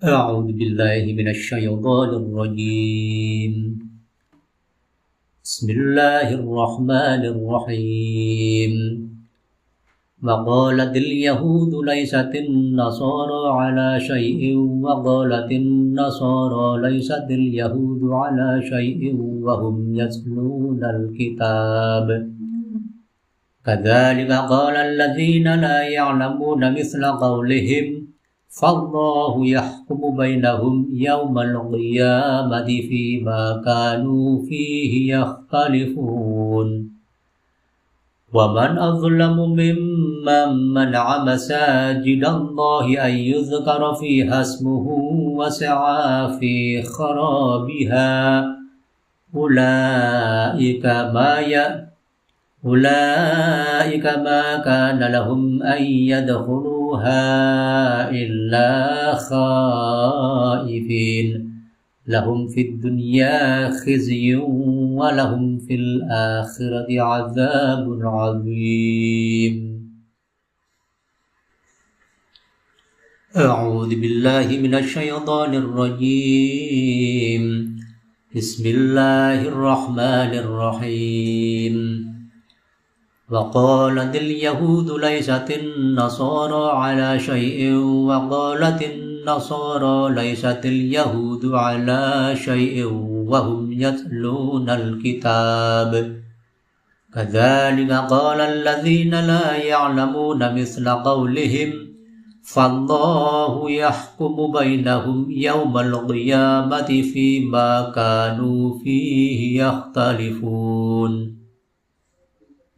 أعوذ بالله من الشيطان الرجيم بسم الله الرحمن الرحيم وقالت اليهود ليست النصارى على شيء وقالت النصارى ليست اليهود على شيء وهم يتلون الكتاب كذلك قال الذين لا يعلمون مثل قولهم فالله يحكم بينهم يوم القيامة فيما كانوا فيه يختلفون ومن أظلم ممن منع مساجد الله أن يذكر فيها اسمه وسعى في خرابها أولئك ما كان لهم أن يدخلوها إلا خائفين لهم في الدنيا خزي ولهم في الآخرة عذاب عظيم أعوذ بالله من الشيطان الرجيم بسم الله الرحمن الرحيم وقالت اليهود ليست النصارى على شيء وقالت النصارى ليست اليهود على شيء وهم يتلون الكتاب كذلك قال الذين لا يعلمون مثل قولهم فالله يحكم بينهم يوم القيامة فيما كانوا فيه يختلفون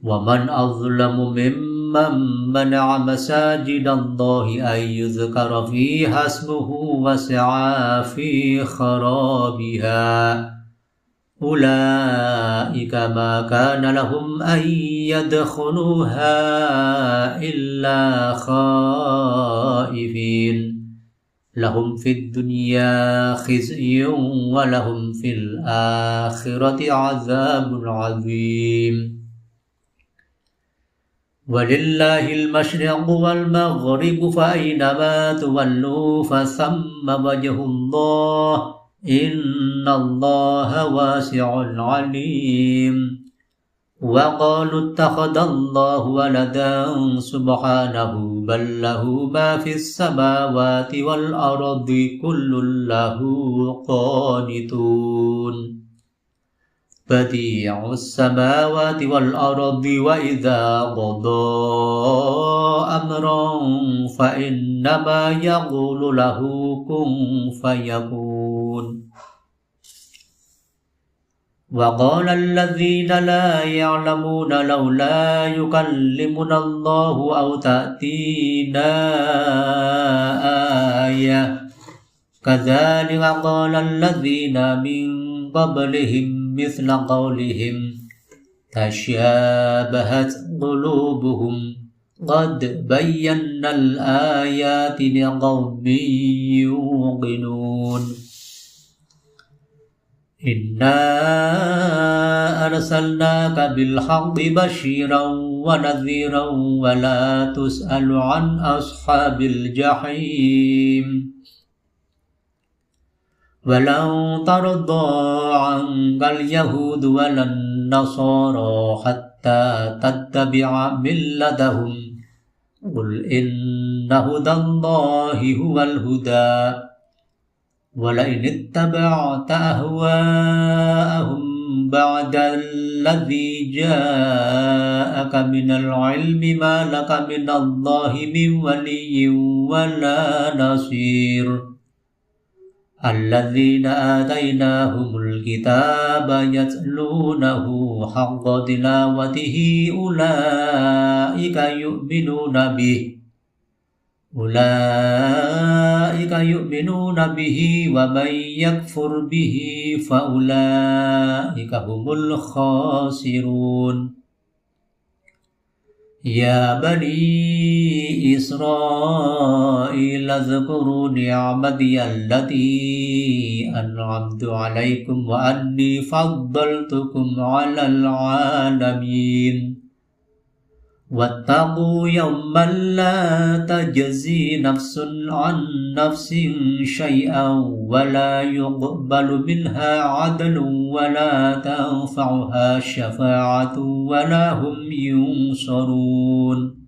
ومن أظلم ممن منع مساجد الله أن يذكر فيها اسمه وسعى في خرابها أولئك ما كان لهم أن يدخلوها إلا خائفين لهم في الدنيا خزي ولهم في الآخرة عذاب عظيم ولله المشرق والمغرب فأينما تولوا فثم وجه الله إن الله واسع عليم وقالوا اتخذ الله ولدا سبحانه بل له ما في السماوات والأرض كل له قانتون بديع السماوات والأرض وإذا قضى أمرا فإنما يقول له كن فيكون وقال الذين لا يعلمون لولا يكلمنا الله أو تأتينا آية كذلك قال الذين من قبلهم مثل قولهم تشابهت قلوبهم قد بينا الآيات لقوم يوقنون إنا أرسلناك بالحق بشيرا ونذيرا ولا تسأل عن أصحاب الجحيم ولن ترضى عنك اليهود ولا النصارى حتى تتبع ملتهم قل إن هدى الله هو الهدى ولئن اتبعت أهواءهم بعد الذي جاءك من العلم ما لك من الله من ولي ولا نصير الذين آتيناهم الكتاب يتلونه حق تلاوته أولئك يؤمنون به ومن يكفر به فأولئك هم الخاسرون يا بني إسرائيل اذكروا نعمتي التي أنعمت عليكم وأني فضلتكم على العالمين واتقوا يوما لا تجزي نفس عن نفس شيئا ولا يقبل منها عدل ولا تنفعها شفاعة ولا هم ينصرون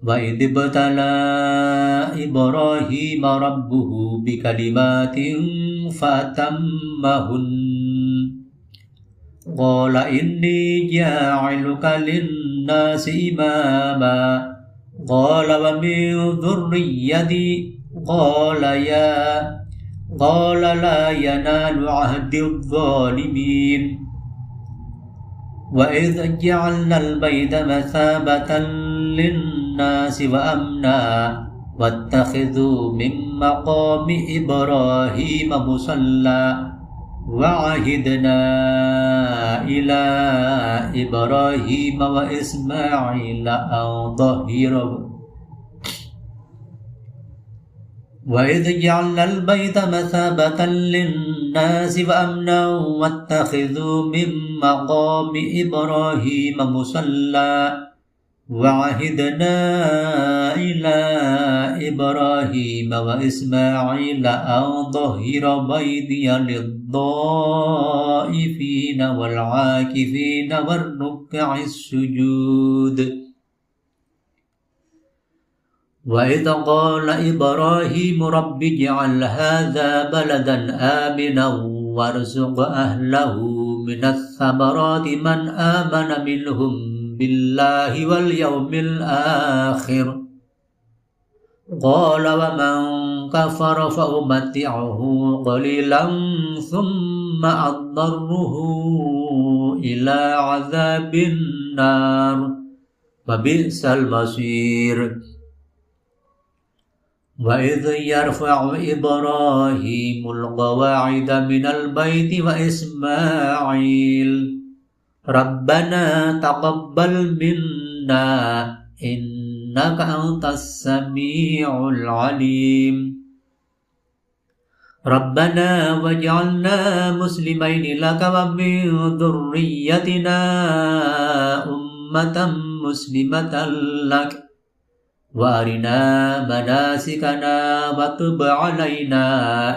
وإذ ابتلى إبراهيم ربه بكلمات فأتمهن قال إني جاعلك للناس إماما قال ومن ذريتي قال لا ينال عهد الظالمين وإذ جعلنا البيت مثابة للناس وأمنا واتخذوا من مقام إبراهيم مصلى وعهدنا إلى إبراهيم وإسماعيل أن طهروا وإذ جعلنا البيت مثابة للناس وأمنا واتخذوا من مقام إبراهيم مصلى وعهدنا إلى إبراهيم وإسماعيل أن طهر بيتي للطائفين والعاكفين والركع السجود وإذ قال إبراهيم رب اجعل هذا بلدا آمنا وارزق أهله من الثمرات من آمن منهم بالله واليوم الآخر قال ومن كفر فأمتعه قليلا ثم أضطره إلى عذاب النار وبئس المصير وإذ يرفع إبراهيم القواعد من البيت وإسماعيل ربنا تقبل منا إنك أنت السميع العليم ربنا واجعلنا مسلمين لك ومن ذريتنا أمة مسلمة لك وأرنا مناسكنا وتب علينا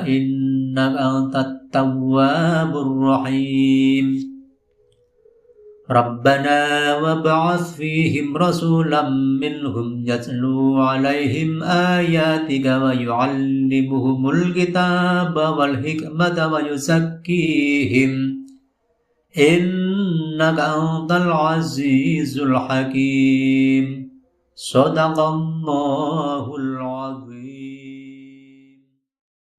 إنك أنت التواب الرحيم ربنا وابعث فيهم رسولا منهم يتلو عليهم آياتك ويعلمهم الكتاب والحكمة ويزكيهم إنك أنت العزيز الحكيم صدق الله